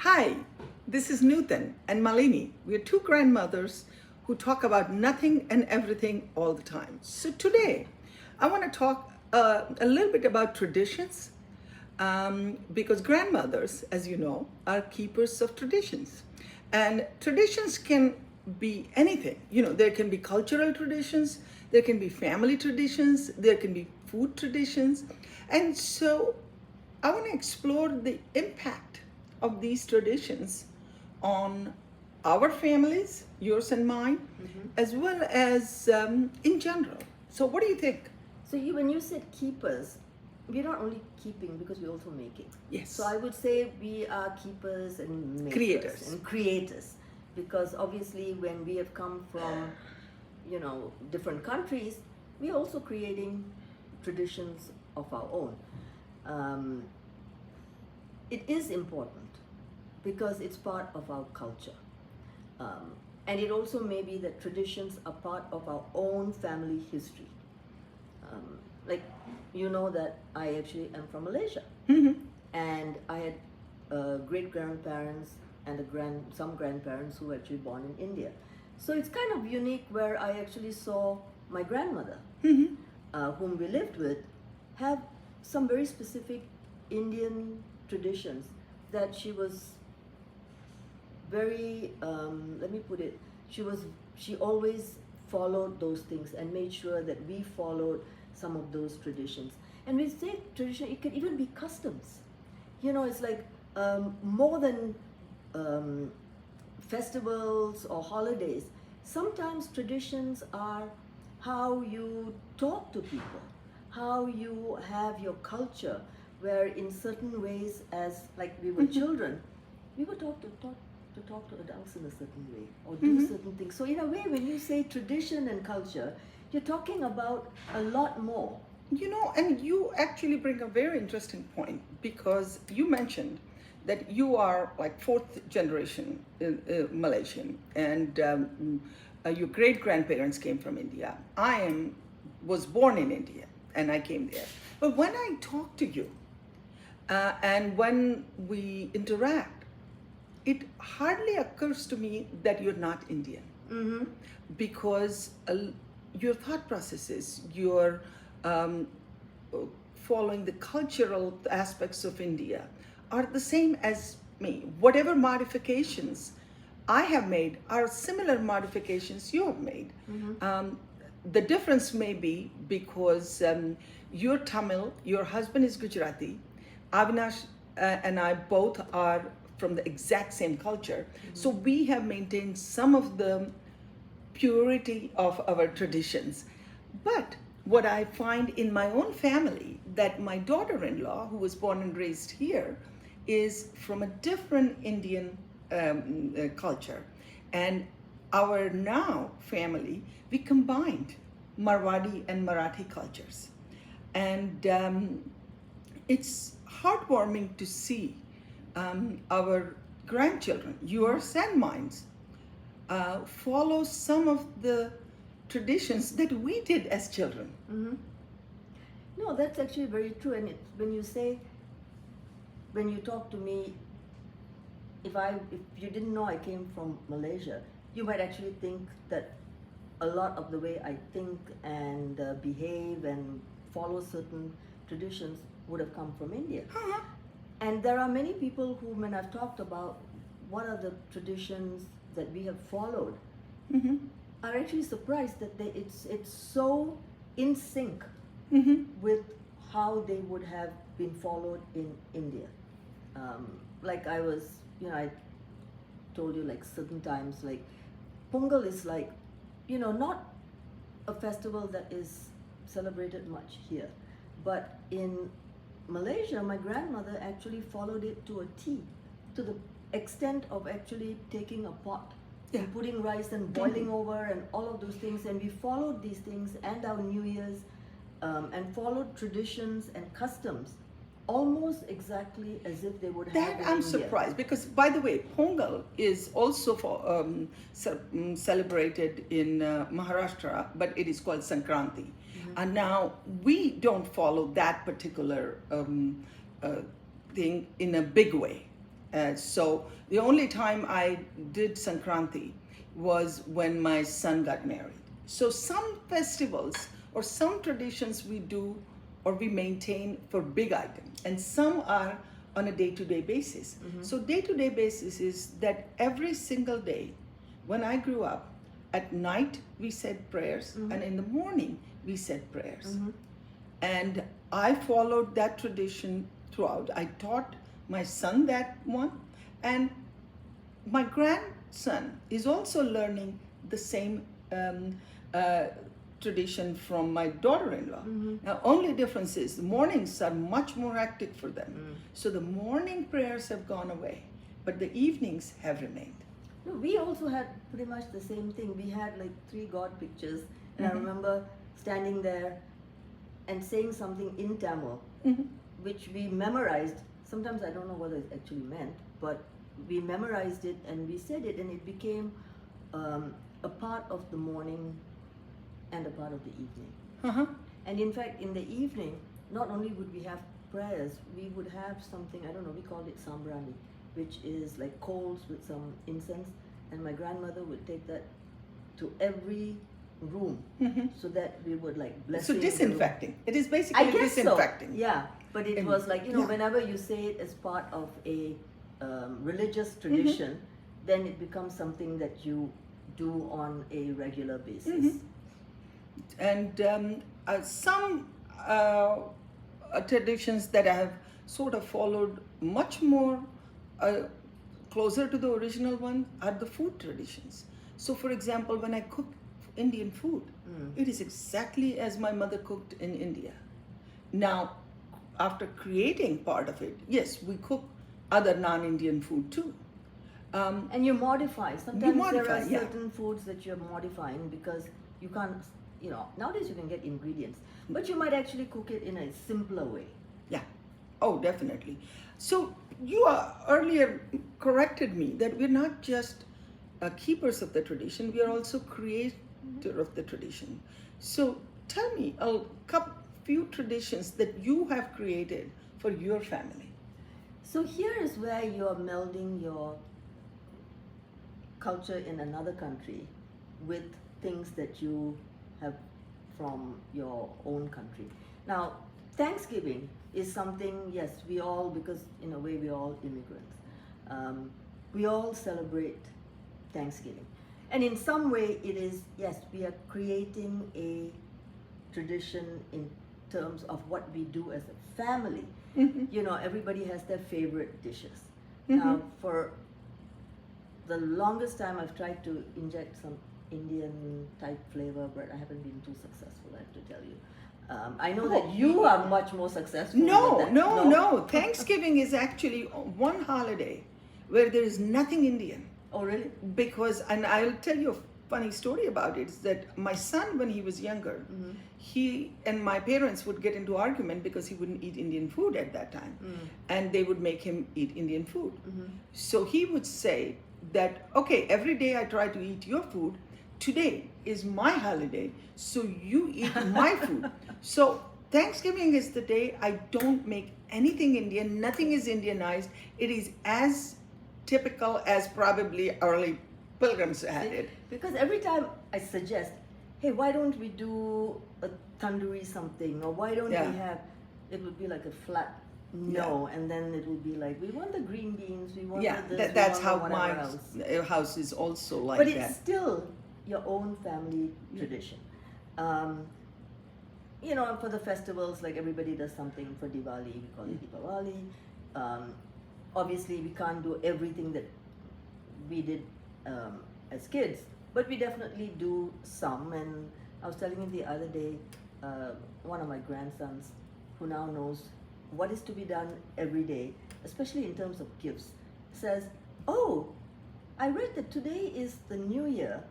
Hi, this is Nutan and Malini. We are two grandmothers who talk about nothing and everything all the time. So today, I want to talk a little bit about traditions because grandmothers, as you know, are keepers of traditions. And traditions can be anything. There can be cultural traditions, there can be family traditions, there can be food traditions. And so I want to explore the impact of these traditions on our families, yours and mine, as well as in general. So, what do you think? So when you said keepers, we're not only keeping because we're also making. Yes. So I would say we are keepers and makers Creators. and creators, because obviously when we have come from, different countries, we're also creating traditions of our own. It is important because it's part of our culture. And it also may be that traditions are part of our own family history. Like, you know that I actually am from Malaysia, and I had great grandparents and some grandparents who were actually born in India. So it's kind of unique where I actually saw my grandmother, whom we lived with, have some very specific Indian traditions that she was very, let me put it, she always followed those things and made sure that we followed some of those traditions. And we say tradition, it can even be customs. It's like more than festivals or holidays. Sometimes traditions are how you talk to people, how you have your culture, where in certain ways, as like we were children, we were taught to talk to adults in a certain way or do certain things. So in a way, when you say tradition and culture, you're talking about a lot more. And you actually bring a very interesting point because you mentioned that you are like fourth generation Malaysian, and your great grandparents came from India. Was born in India, and I came there. But when I talk to you, and when we interact, it hardly occurs to me that you're not Indian, because your thought processes, your following the cultural aspects of India are the same as me. Whatever modifications I have made are similar modifications you have made. The difference may be because you're Tamil, your husband is Gujarati, Avinash and I both are from the exact same culture. So we have maintained some of the purity of our traditions. But what I find in my own family, that my daughter-in-law, who was born and raised here, is from a different Indian culture. And our now family, we combined Marwadi and Marathi cultures. And it's heartwarming to see our grandchildren, yours and mine, follow some of the traditions that we did as children. No, that's actually very true. And when you talk to me, if you didn't know I came from Malaysia, you might actually think that a lot of the way I think and behave and follow certain traditions would have come from India. And there are many people who, when I've talked about what are the traditions that we have followed, are actually surprised that it's so in sync with how they would have been followed in India. Like I told you, like certain times, like Pongal is like, not a festival that is celebrated much here, but in Malaysia, my grandmother actually followed it to a T, to the extent of actually taking a pot and putting rice and boiling over and all of those things. And we followed these things and our New Year's, and followed traditions and customs almost exactly as if they would have That in I'm India. surprised because, by the way, Pongal is also celebrated in Maharashtra, but it is called Sankranti. And now we don't follow that particular thing in a big way. So the only time I did Sankranti was when my son got married. So some festivals or some traditions we do or we maintain for big items, and some are on a day-to-day basis. So day-to-day basis is that every single day, when I grew up, at night we said prayers, and in the morning we said prayers. And I followed that tradition throughout. I taught my son that one, and my grandson is also learning the same tradition from my daughter-in-law. Now, only difference is the mornings are much more hectic for them. So the morning prayers have gone away, but the evenings have remained. No, we also had pretty much the same thing. We had like 3 God pictures, and I remember standing there and saying something in Tamil, which we memorized. Sometimes I don't know what it actually meant, but we memorized it and we said it, and it became a part of the morning and a part of the evening. And in fact, in the evening, not only would we have prayers, we would have something, I don't know, we called it sambrani, which is like coals with some incense, and my grandmother would take that to every room so that we would like bless. So disinfecting. It is basically I guess disinfecting. So. Yeah, but it was like, yeah. whenever you say it as part of a religious tradition, then it becomes something that you do on a regular basis. And some traditions that I have sort of followed much more closer to the original one are the food traditions. So, for example, when I cook Indian food, it is exactly as my mother cooked in India. Now, after creating part of it, yes, we cook other non-Indian food too. And you modify. Sometimes there modify, are yeah. certain foods that you're modifying because you can't, nowadays you can get ingredients, but you might actually cook it in a simpler way. Yeah. Oh, definitely. So you earlier corrected me that we're not just keepers of the tradition, we are also creator of the tradition. So tell me a few traditions that you have created for your family. So here is where you're melding your culture in another country with things that you have from your own country. Now, Thanksgiving is something, yes, we all, because in a way we're all immigrants, we all celebrate Thanksgiving. And in some way it is, yes, we are creating a tradition in terms of what we do as a family. Everybody has their favorite dishes. Now, for the longest time I've tried to inject some Indian type flavor, but I haven't been too successful, I have to tell you. I know that you are much more successful. No. Thanksgiving is actually one holiday where there is nothing Indian. Oh, really? Because, and I'll tell you a funny story about it, is that my son, when he was younger, he and my parents would get into argument because he wouldn't eat Indian food at that time. And they would make him eat Indian food. So he would say that, okay, every day I try to eat your food, today is my holiday, so you eat my food. So Thanksgiving is the day I don't make anything Indian, nothing is Indianized. It is as typical as probably early pilgrims had it. Because every time I suggest, hey, why don't we do a tandoori something, or why don't we have, it would be like a flat no, and then it would be like, we want the green beans, we want this, that's we how want my else. house is also like But that. it's still your own family tradition. For the festivals, like everybody does something for Diwali, we call it Deepavali. Obviously, we can't do everything that we did as kids, but we definitely do some. And I was telling you the other day, one of my grandsons, who now knows what is to be done every day, especially in terms of gifts, says, "Oh, I read that today is the New Year.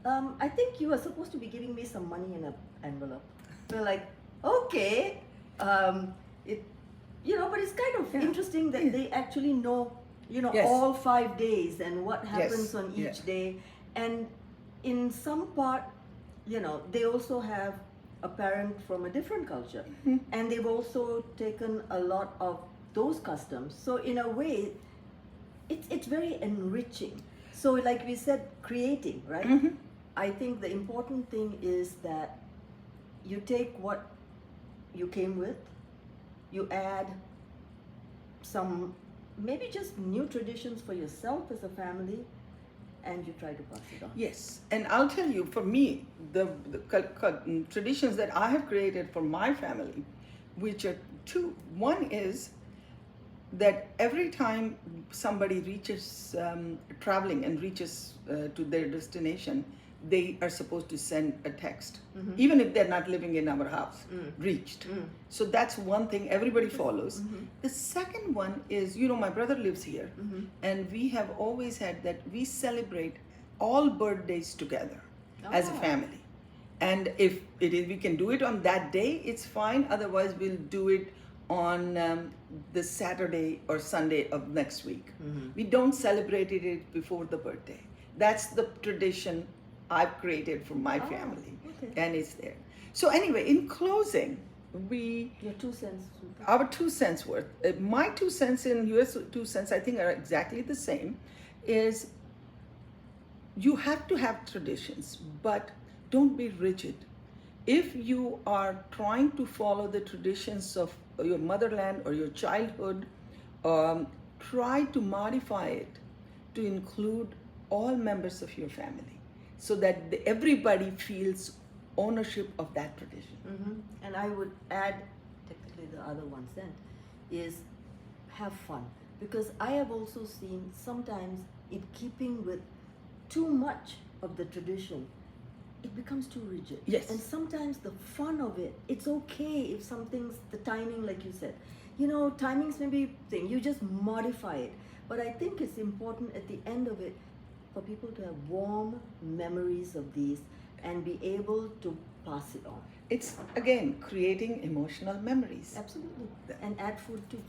I think you are supposed to be giving me some money in an envelope." We're like, okay, but it's kind of interesting that they actually know, all 5 days and what happens on each day. And in some part, they also have a parent from a different culture, and they've also taken a lot of those customs. So in a way, it's very enriching. So, like we said, creating, right? Mm-hmm. I think the important thing is that you take what you came with, you add some maybe just new traditions for yourself as a family, and you try to pass it on. Yes, and I'll tell you, for me, the traditions that I have created for my family, which are two. One is that every time somebody reaches traveling and reaches to their destination, they are supposed to send a text, even if they're not living in our house. Reached. So that's one thing everybody follows. The second one is, my brother lives here, and we have always had that we celebrate all birthdays together as a Oh. family. And if we can do it on that day, it's fine. Otherwise, we'll do it on the Saturday or Sunday of next week. We don't celebrate it before the birthday. That's the tradition I've created for my family, okay. and it's there. So anyway, in closing, Your 2 cents. Supa. our 2 cents worth, my 2 cents and yours 2 cents, I think, are exactly the same. Is you have to have traditions, but don't be rigid. If you are trying to follow the traditions of your motherland or your childhood, try to modify it to include all members of your family, so that everybody feels ownership of that tradition. And I would add, technically the other 1 cent, is have fun. Because I have also seen sometimes in keeping with too much of the tradition, it becomes too rigid. Yes. And sometimes the fun of it, it's okay if something's, the timing, like you said, timings may be thing, you just modify it. But I think it's important at the end of it for people to have warm memories of these and be able to pass it on. It's again creating emotional memories. Absolutely. And add food too.